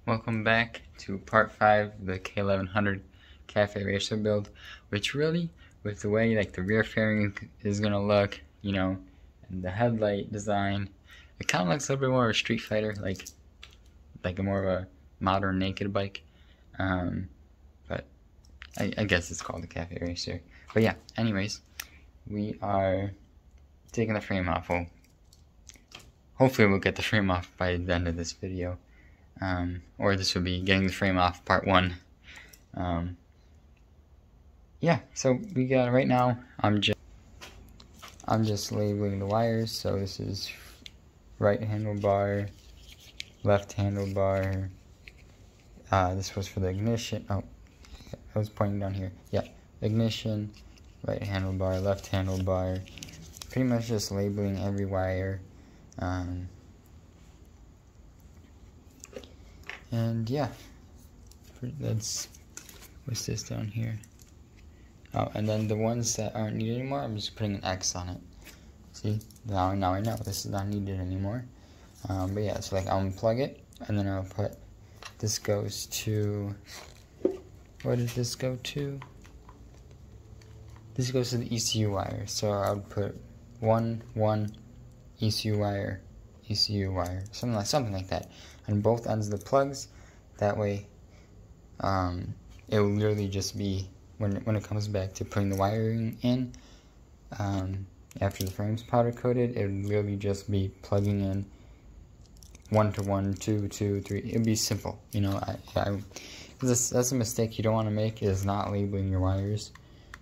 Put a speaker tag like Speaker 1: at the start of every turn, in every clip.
Speaker 1: Welcome back to part 5 of the K1100 Cafe Racer build, which really, with the way like the rear fairing is gonna look, you know, and the headlight design, it kind of looks a little bit more of a street fighter, like a more of a modern naked bike. But I guess it's called the Cafe Racer. But yeah, anyways, we are taking the frame off. Well, hopefully we'll get the frame off by the end of this video. Or this will be getting the frame off part 1. Yeah, so we got right now. I'm just labeling the wires. So this is right handlebar, left handlebar. This was for the ignition. Oh, I was pointing down here. Yeah, ignition, right handlebar, left handlebar. Pretty much just labeling every wire. And yeah, that's, what's this down here? Oh, and then the ones that aren't needed anymore, I'm just putting an X on it. See, now I know this is not needed anymore. But yeah, so like I'll unplug it, and then I'll put, this goes to, what did this go to? This goes to the ECU wire, so I would put one ECU wire, something like that, on both ends of the plugs. That way, it will literally just be, when it comes back to putting the wiring in, after the frame's powder coated, it would literally just be plugging in 1 to 1, 2 to 3. It'd be simple, you know. That's a mistake you don't want to make, is not labeling your wires,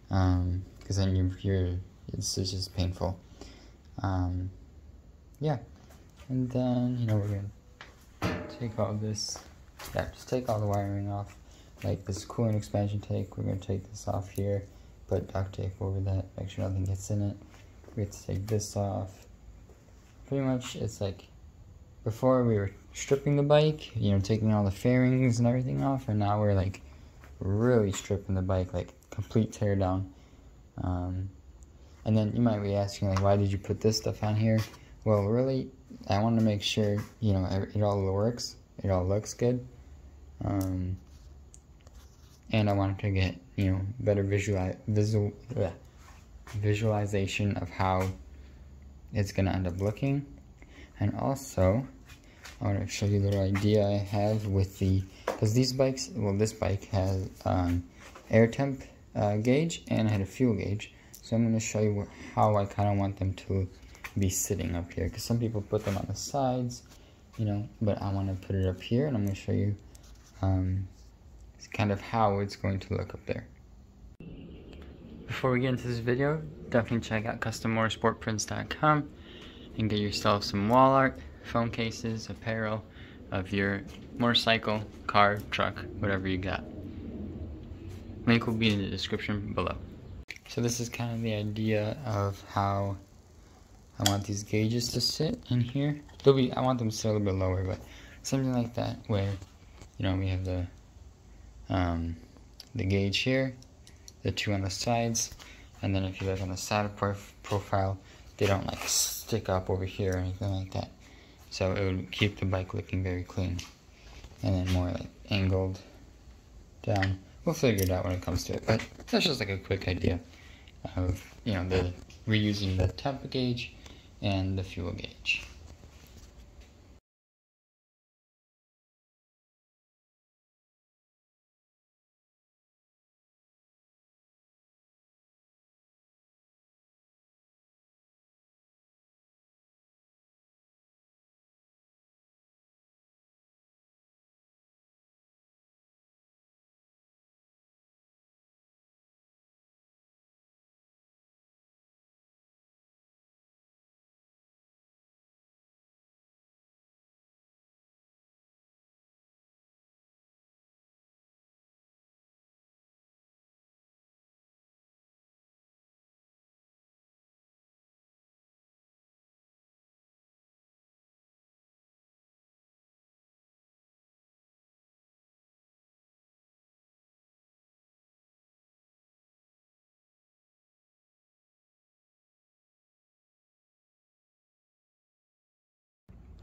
Speaker 1: because then it's just painful. Yeah. And then, you know, we're gonna take all this, just take all the wiring off. Like this coolant expansion tank, we're gonna take this off here, put duct tape over that, make sure nothing gets in it. We have to take this off. Pretty much, it's like, before we were stripping the bike, you know, taking all the fairings and everything off, and now we're like really stripping the bike, like complete tear down. And then you might be asking, like, why did you put this stuff on here? Well, really, I want to make sure, you know, it all works, it all looks good, and I wanted to get, you know, better visualization of how it's gonna end up looking. And also, I want to show you a little idea I have with the, because these bikes, well, this bike has air temp gauge, and I had a fuel gauge. So I'm going to show you how I kind of want them to be sitting up here, because some people put them on the sides, you know, but I want to put it up here, and I'm going to show you kind of how it's going to look up there. Before we get into this video, definitely check out custommotorsportprints.com and get yourself some wall art, phone cases, apparel of your motorcycle, car, truck, whatever you got. Link will be in the description below. So this is kind of the idea of how I want these gauges to sit in here. I want them to sit a little bit lower, but something like that, where, you know, we have the gauge here, the two on the sides, and then if you look on the side profile, they don't like stick up over here or anything like that. So it would keep the bike looking very clean, and then more like angled down. We'll figure it out when it comes to it, but that's just like a quick idea of, you know, the reusing the temp gauge and the fuel gauge.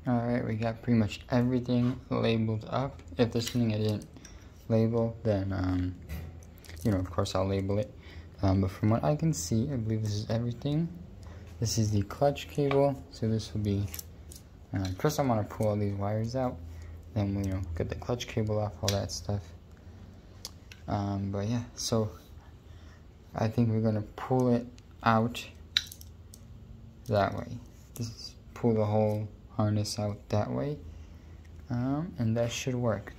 Speaker 1: Alright, we got pretty much everything labeled up. If there's something I didn't label, then, you know, of course I'll label it. But from what I can see, I believe this is everything. This is the clutch cable, so this will be, first I want to pull all these wires out, then we'll, you know, get the clutch cable off, all that stuff. But yeah, so I think we're going to pull it out that way. Just pull the whole harness out that way, and that should work.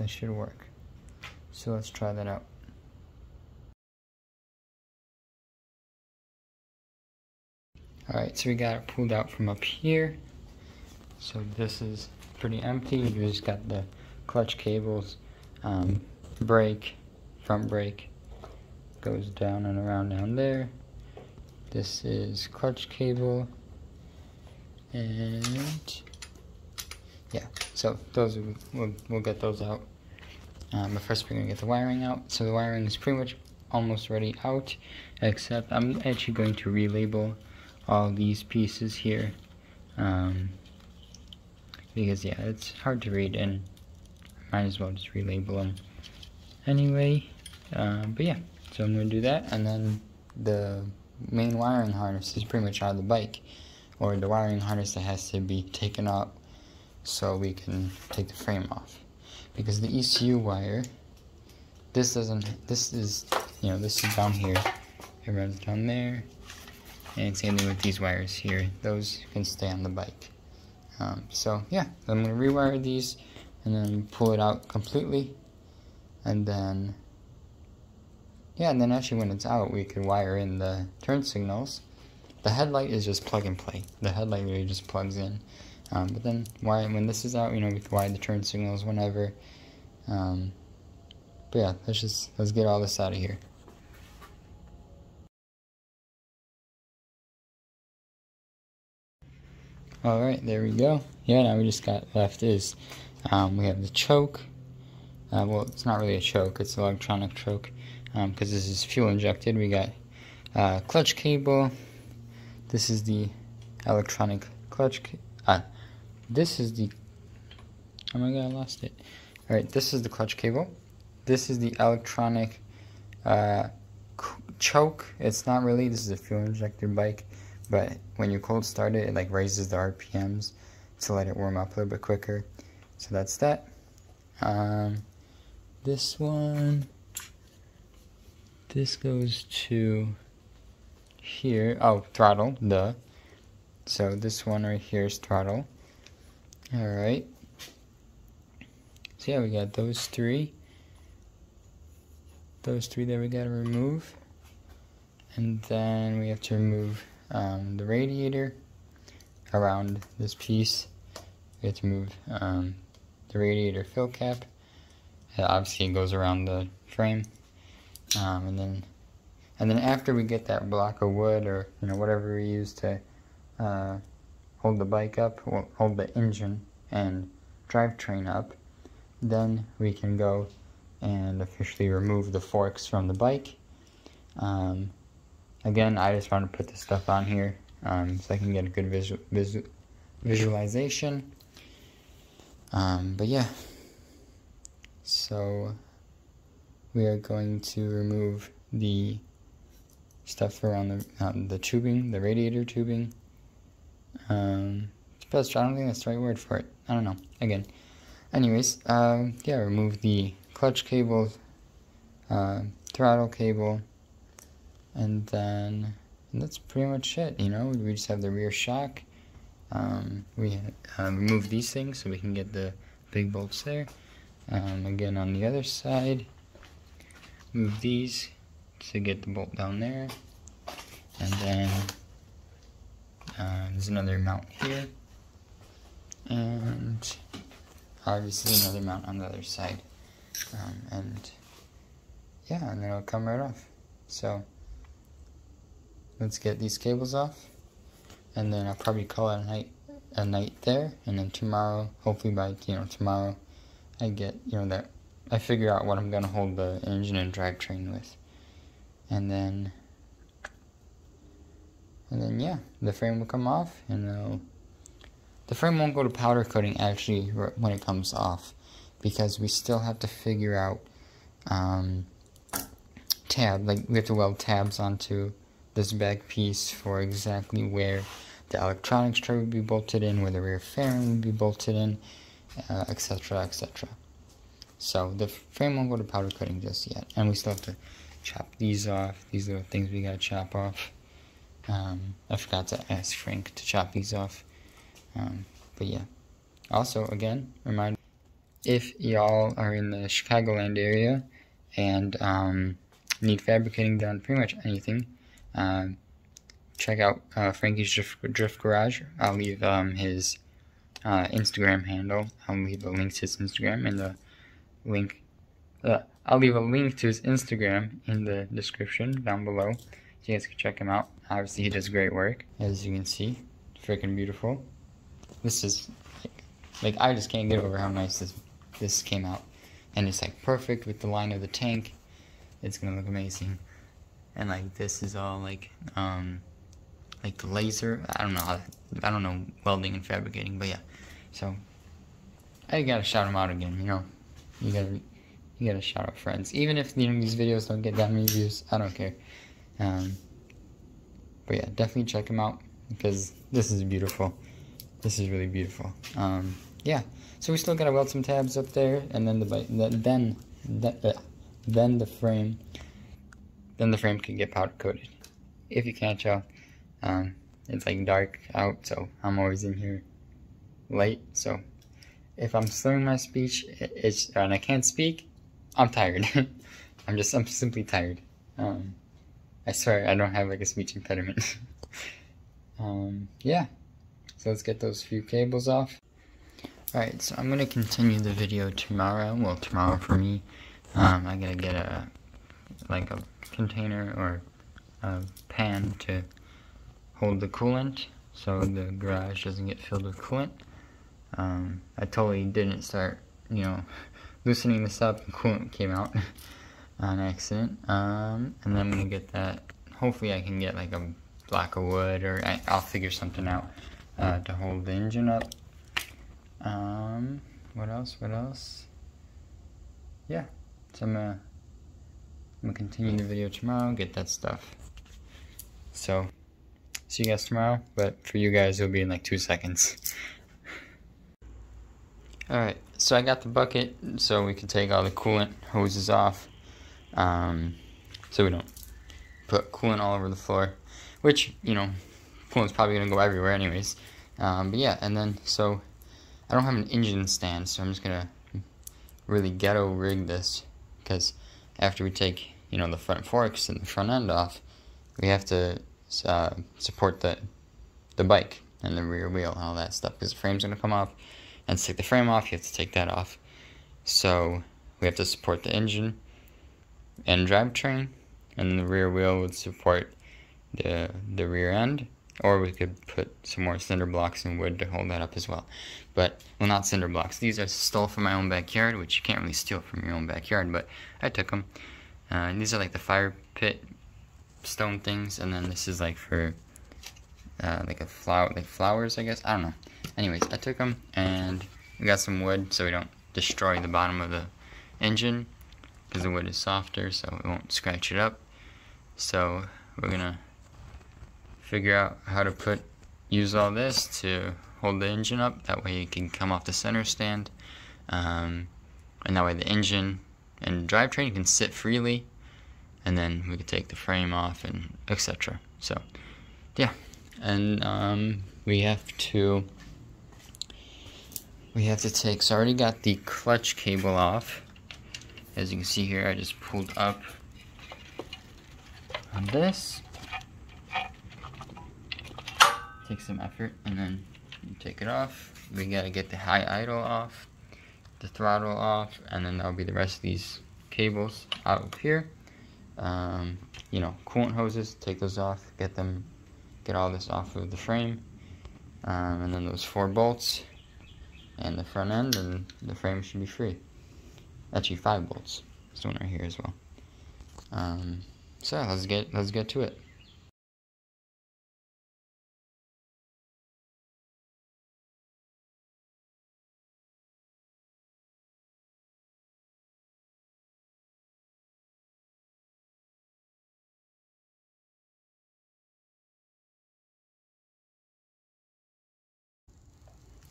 Speaker 1: So let's try that out. Alright, so we got it pulled out from up here. So this is pretty empty. We just got the clutch cables, brake, front brake goes down and around down there. This is clutch cable, and yeah, so those we'll get those out. But first we're gonna get the wiring out. So the wiring is pretty much almost ready out, except I'm actually going to relabel all these pieces here, because yeah, it's hard to read and I might as well just relabel them anyway. But yeah, so I'm going to do that, and then the main wiring harness is pretty much out of the bike, or the wiring harness that has to be taken out so we can take the frame off, because the ECU wire, this is, you know, this is down here, it runs down there. And same thing with these wires here, those can stay on the bike. So yeah, I'm going to rewire these and then pull it out completely, and then yeah, and then actually when it's out we can wire in the turn signals. The headlight is just plug and play, the headlight really just plugs in, but then when this is out, you know, we can wire the turn signals whenever. But yeah, let's get all this out of here. Alright, there we go. Yeah, now we just got left is, we have the choke. Well, it's not really a choke, it's an electronic choke, because this is fuel injected. We got clutch cable. This is the electronic clutch. This is the, oh my god, I lost it. Alright, this is the clutch cable. This is the electronic choke. It's not really, this is a fuel injected bike, but when you cold start it, it like raises the RPMs to let it warm up a little bit quicker. So that's that. This one, this goes to here. Oh, throttle, duh. So this one right here is throttle. Alright. So yeah, we got those three. Those three that we gotta remove. And then we have to remove the radiator around this piece. We have to move the radiator fill cap. Obviously it goes around the frame, and then after we get that block of wood, or you know, whatever we use to hold the bike up, or hold the engine and drivetrain up, then we can go and officially remove the forks from the bike. Again, I just want to put this stuff on here so I can get a good visualization. But yeah, so we are going to remove the stuff around the tubing, the radiator tubing. I don't think that's the right word for it. I don't know. Again, anyways, yeah, remove the clutch cable, throttle cable. And that's pretty much it, you know. We just have the rear shock. We remove these things so we can get the big bolts there. Again, on the other side, move these to get the bolt down there. And then there's another mount here. And obviously another mount on the other side. And yeah, and then it'll come right off. So let's get these cables off, and then I'll probably call it a night there, and then tomorrow, hopefully by, you know, tomorrow, I get, you know, that I figure out what I'm gonna hold the engine and drivetrain with, and then yeah, the frame will come off, and the frame won't go to powder coating actually when it comes off, because we still have to figure out we have to weld tabs onto this back piece for exactly where the electronics tray would be bolted in, where the rear fairing would be bolted in, etc., etc. So the frame won't go to powder coating just yet, and we still have to chop these off. These little things we gotta chop off. I forgot to ask Frank to chop these off. But yeah. Also, again, remind, if y'all are in the Chicagoland area and need fabricating done, pretty much anything, check out Frankie's Drift Garage. I'll leave his Instagram handle. I'll leave a link to his Instagram in the link. I'll leave a link to his Instagram in the description down below, so you guys can check him out. Obviously, he does great work, as you can see. Freaking beautiful. This is like I just can't get over how nice this came out, and it's like perfect with the line of the tank. It's gonna look amazing. And like this is all like the laser. I don't know welding and fabricating, but yeah. So I gotta shout him out again. You know, you gotta shout out friends, even if these videos don't get that many views. I don't care. But yeah, definitely check him out, because this is beautiful. This is really beautiful. Yeah. So we still gotta weld some tabs up there, and then the frame can get powder coated. If you can't tell, it's like dark out, so I'm always in here late. So if I'm slurring my speech, and I can't speak, I'm tired. I'm simply tired. I swear I don't have like a speech impediment. Yeah. So let's get those few cables off. Alright, so I'm gonna continue the video tomorrow. Well, tomorrow for me. I gotta get a container or a pan to hold the coolant, so the garage doesn't get filled with coolant. I totally didn't start, loosening this up, and coolant came out on accident. And then I'm gonna get that. Hopefully I can get like a block of wood, or I'll figure something out to hold the engine up. What else? Yeah, so I'm gonna continue the video tomorrow, get that stuff. So, see you guys tomorrow, but for you guys it'll be in like 2 seconds. Alright, so I got the bucket so we can take all the coolant hoses off, so we don't put coolant all over the floor, which, coolant's probably gonna go everywhere anyways. But yeah, and then, so I don't have an engine stand, so I'm just gonna really ghetto rig this, because after we take, the front forks and the front end off, we have to support the bike and the rear wheel and all that stuff, because the frame's gonna come off, and to take the frame off, you have to take that off. So we have to support the engine and drivetrain, and the rear wheel would support the rear end. Or we could put some more cinder blocks and wood to hold that up as well. But, well, not cinder blocks. These I stole from my own backyard, which you can't really steal from your own backyard, but I took them. These are like the fire pit stone things, and then this is like for like flowers, I guess. I don't know. Anyways, I took them, and we got some wood so we don't destroy the bottom of the engine, because the wood is softer, so it won't scratch it up. So we're gonna figure out how to use all this to hold the engine up. That way it can come off the center stand, and that way the engine and drivetrain can sit freely, and then we could take the frame off and etc. So yeah, and we have to take, so I already got the clutch cable off. As you can see here, I just pulled up on this. Takes some effort, and then you take it off. We gotta get the high idle off, the throttle off, and then that'll be the rest of these cables out of here. Coolant hoses, take those off, get all this off of the frame, and then those 4 bolts and the front end, and the frame should be free. Actually 5 bolts. This one right here as well. So let's get to it.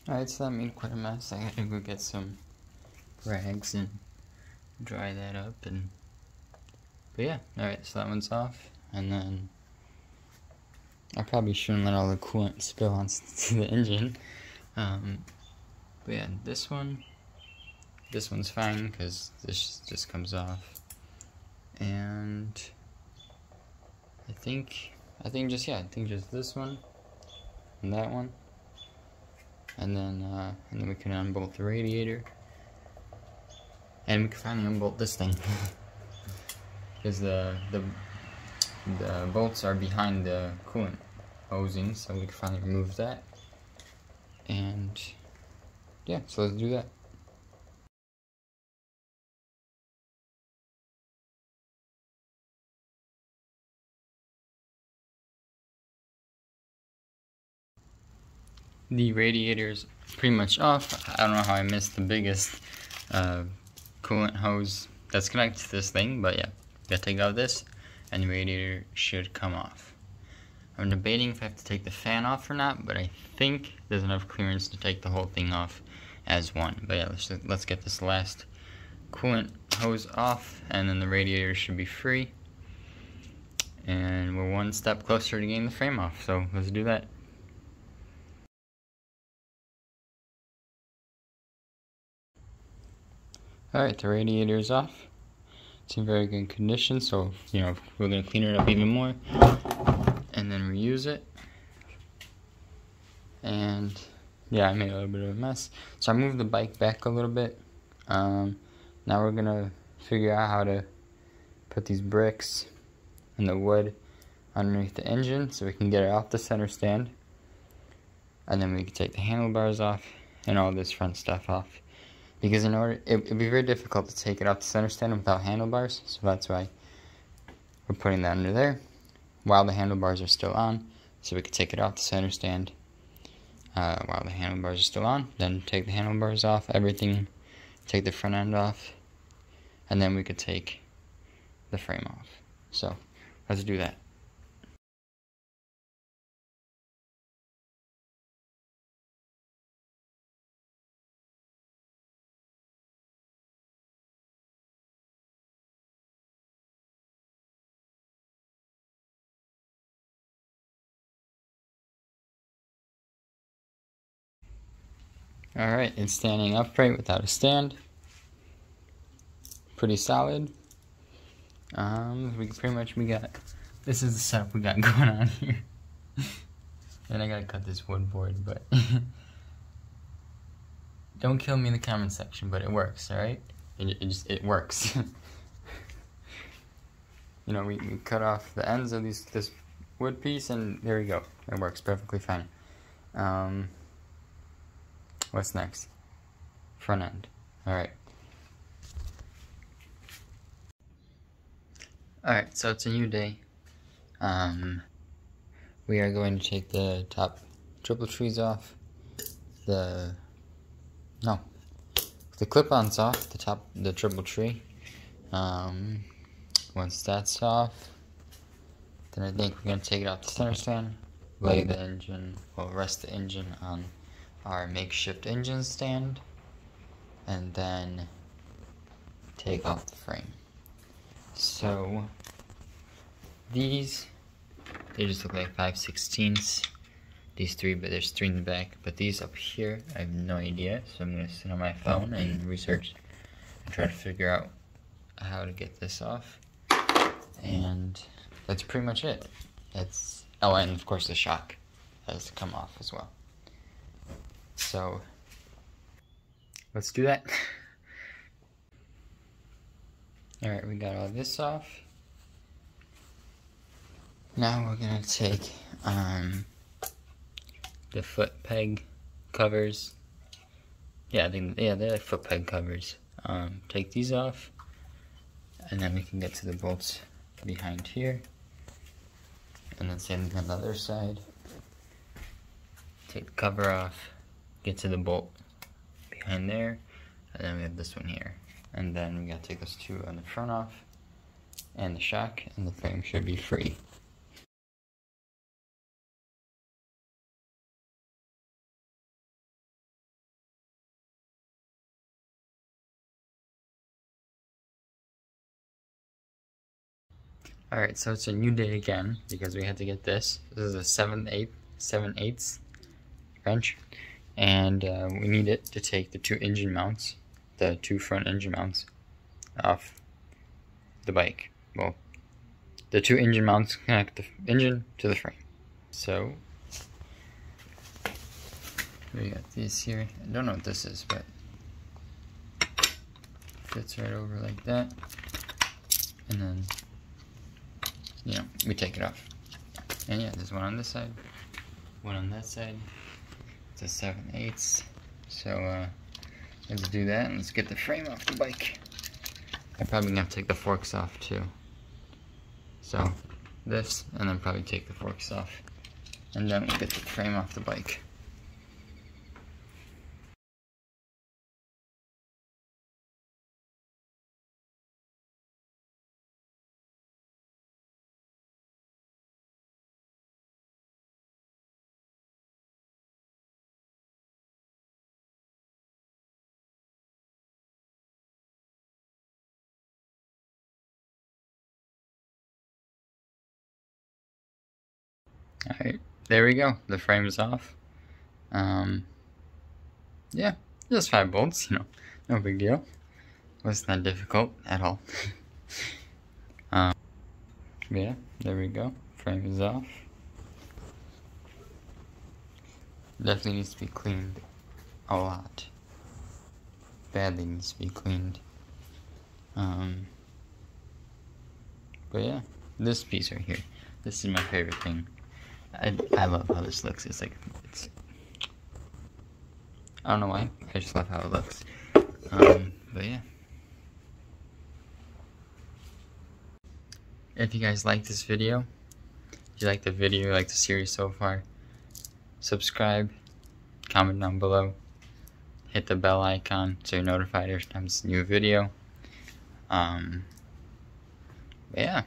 Speaker 1: Alright, so that made quite a mess. I had to go get some rags and dry that up, but yeah, alright, so that one's off, and then I probably shouldn't let all the coolant spill onto the engine. But yeah, this one's fine because this just comes off, and I think just this one and that one, and then we can unbolt the radiator, and we can finally unbolt this thing because the bolts are behind the coolant hosing, so we can finally remove that. And yeah, so let's do that. The radiator's pretty much off. I don't know how I missed the biggest coolant hose that's connected to this thing, but yeah, gotta take out this, and the radiator should come off. I'm debating if I have to take the fan off or not, but I think there's enough clearance to take the whole thing off as one. But yeah, let's get this last coolant hose off, and then the radiator should be free. And we're one step closer to getting the frame off, so let's do that. Alright, the radiator is off. It's in very good condition, so we're going to clean it up even more and then reuse it. And yeah, I made a little bit of a mess, so I moved the bike back a little bit. Now we're going to figure out how to put these bricks and the wood underneath the engine so we can get it off the center stand, and then we can take the handlebars off and all this front stuff off. Because it'd be very difficult to take it off the center stand without handlebars, so that's why we're putting that under there while the handlebars are still on, so we can take it off the center stand while the handlebars are still on. Then take the handlebars off, everything, take the front end off, and then we could take the frame off. So let's do that. Alright, it's standing upright without a stand. Pretty solid. We got, this is the setup we got going on here. And I gotta cut this wood board, but don't kill me in the comment section, but it works, alright? It works. We cut off the ends of this wood piece, and there we go. It works perfectly fine. What's next? Front end. Alright. Alright, so it's a new day. We are going to take the top triple trees off. The clip-ons off, the triple tree. Once that's off, then I think we're going to take it off the center stand, lay the engine, rest the engine on our makeshift engine stand, and then take off the frame. So these, they just look like 5/16. These three, but there's three in the back. But these up here, I have no idea, so I'm going to sit on my phone and research and try to figure out how to get this off. And that's pretty much it. Oh, and of course the shock has to come off as well. So let's do that. Alright, we got all this off. Now we're gonna take the foot peg covers. Yeah, they're like foot peg covers. Take these off, and then we can get to the bolts behind here, and then same thing on the other side. Take the cover off, get to the bolt behind there, and then we have this one here. And then we gotta take those two on the front off, and the shock, and the frame should be free. Alright, so it's a new day again because we had to get this. This is a 7/8 wrench, and we need it to take the two engine mounts, the two front engine mounts, off the bike. Well, the two engine mounts connect the engine to the frame. So we got these here. I don't know what this is, but fits right over like that, and then, you know, we take it off. And yeah, there's one on this side, one on that side. It's a 7/8. So let's do that, and let's get the frame off the bike. I'm probably gonna have to take the forks off too. So this, and then probably take the forks off, and then we'll get the frame off the bike. Alright, there we go. The frame is off. Yeah, just 5 bolts, you know, no big deal. Wasn't that difficult at all. Yeah, there we go. Frame is off. Definitely needs to be cleaned a lot. Badly needs to be cleaned. But yeah, this piece right here. This is my favorite thing. I love how this looks. It's like, I don't know why. I just love how it looks. But yeah. If you guys like this video, if you like the video, like the series so far, subscribe, comment down below, hit the bell icon so you're notified every time it's a new video. But yeah,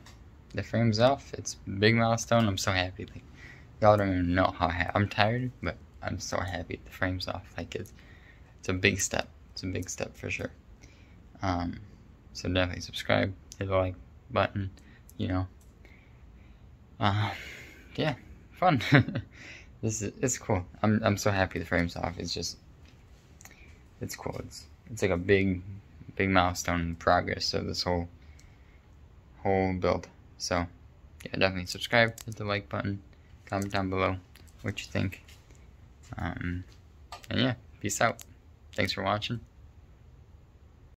Speaker 1: the frame's off. It's a big milestone. I'm so happy. Like, y'all don't even know how happy. I'm tired, but I'm so happy the frame's off. Like, it's a big step. It's a big step for sure. So definitely subscribe, hit the like button, you know. Yeah, fun. It's cool. I'm so happy the frame's off. It's cool. It's like a big milestone in progress of this whole build. So yeah, definitely subscribe, hit the like button, comment down below what you think. And yeah, peace out. Thanks for watching.